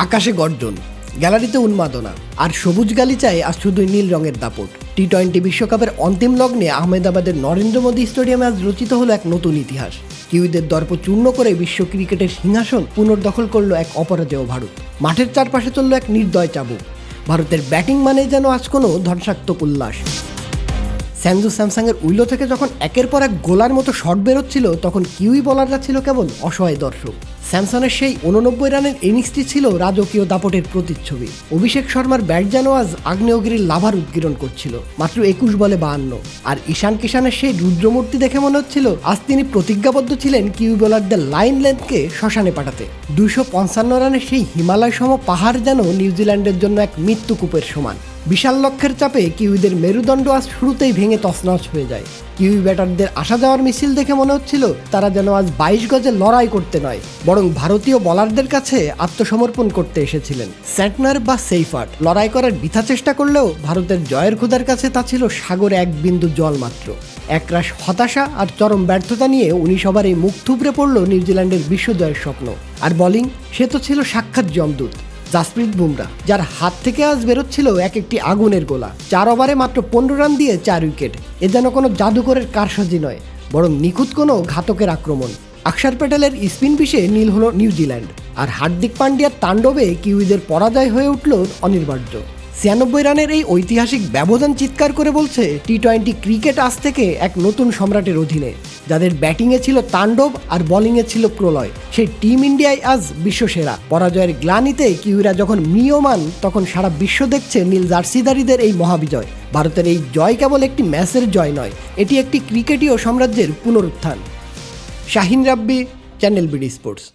আকাশে গর্জন, গ্যালারিতে উন্মাদনা, আর সবুজ গালিচায় আজ শুধুই নীল রঙের দাপট। টি-20 বিশ্বকাপের অন্তিম লগ্নে আহমেদাবাদের নরেন্দ্র মোদী স্টেডিয়ামে আজ রচিত হলো এক নতুন ইতিহাস। কিউইদের দর্প চূর্ণ করে বিশ্ব ক্রিকেটের সিংহাসন পুনর্দখল করলো এক অপরাজেয় ভারত। মাঠের চারপাশে চলল এক নির্দয় চাবুক। ভারতের ব্যাটিং মানে যেন আজ কোনো ধ্বংসাত্মক উল্লাস। সঞ্জু স্যামসাংয়ের উইলো থেকে যখন একের পর এক গোলার মতো শট বেরোচ্ছিল, তখন কিউই বলাররা ছিল কেবল অসহায় দর্শক। স্যামসনের সেই 89 রানের ইনিংসটি ছিল রাজকীয় দাপটের প্রতিচ্ছবি। অভিষেক শর্মার ব্যাট যেন আজ আগ্নেয়গিরির লাভার উদ্গীরণ করছিল, মাত্র 21 বলে 52। আর ঈশান কিষানের সেই রুদ্রমূর্তি দেখে মনে হচ্ছিল আজ তিনি প্রতিজ্ঞাবদ্ধ ছিলেন কিউই বোলারদের লাইন লেন্থকে শ্মশানে পাঠাতে। 255 রানের সেই হিমালয় সম পাহাড় যেন নিউজিল্যান্ডের জন্য এক মৃত্যুকূপের সমান। বিশাল লক্ষ্যের চাপে কিউইদের মেরুদণ্ড আজ শুরুতেই ভেঙে তছনছ হয়ে যায়। কিউই ব্যাটারদের আসা যাওয়ার মিছিল দেখে মনে হচ্ছিল তারা যেন আজ 22 গজে লড়াই করতে নয়, বরং ভারতীয় বলারদের কাছে আত্মসমর্পণ করতে এসেছিলেন। স্যান্টনার বা সেইফার্ট লড়াই করার বৃথা চেষ্টা করলেও ভারতের জয়ের ক্ষুধার কাছে তা ছিল সাগরে এক বিন্দু জল মাত্র। একরাশ হতাশা আর চরম ব্যর্থতা নিয়ে 19 ওভারেই মুখ থুবড়ে পড়ল নিউজিল্যান্ডের বিশ্বজয়ের স্বপ্ন। আর বোলিং, সে তো ছিল সাক্ষাৎ যমদূত, জাসপ্রীত বুমরা, যার হাত থেকে আজ বেরোচ্ছিল এক একটি আগুনের গোলা। 4 ওভারে মাত্র 15 রান দিয়ে 4 উইকেট। এ যেন কোনো জাদুকরের কারসাজি নয়, বরং নিখুঁত কোনো ঘাতকের আক্রমণ। অক্ষর প্যাটেলের স্পিন পিচে নীল হলো নিউজিল্যান্ড, আর হার্দিক পান্ডিয়ার তাণ্ডবে কিউইদের পরাজয় হয়ে উঠল অনিবার্য। 96 রানের এই ঐতিহাসিক ব্যবধান চিৎকার করে বলছে টি-20 ক্রিকেট আজ থেকে এক নতুন সম্রাটের অধীনে। যাদের ব্যাটিংয়ে ছিল তাণ্ডব আর বোলিংয়ে ছিল প্রলয়, সেই টিম ইন্ডিয়ায় আজ বিশ্বসেরা। পরাজয়ের গ্লানিতে কিউইরা যখন ম্রিয়মান, তখন সারা বিশ্ব দেখছে নীল জার্সিধারীদের এই মহাবিজয়। ভারতের এই জয় কেবল একটি ম্যাচের জয় নয়, এটি একটি ক্রিকেটীয় সাম্রাজ্যের পুনরুত্থান। শাহিন রাব্বি, চ্যানেল বিডি স্পোর্টস।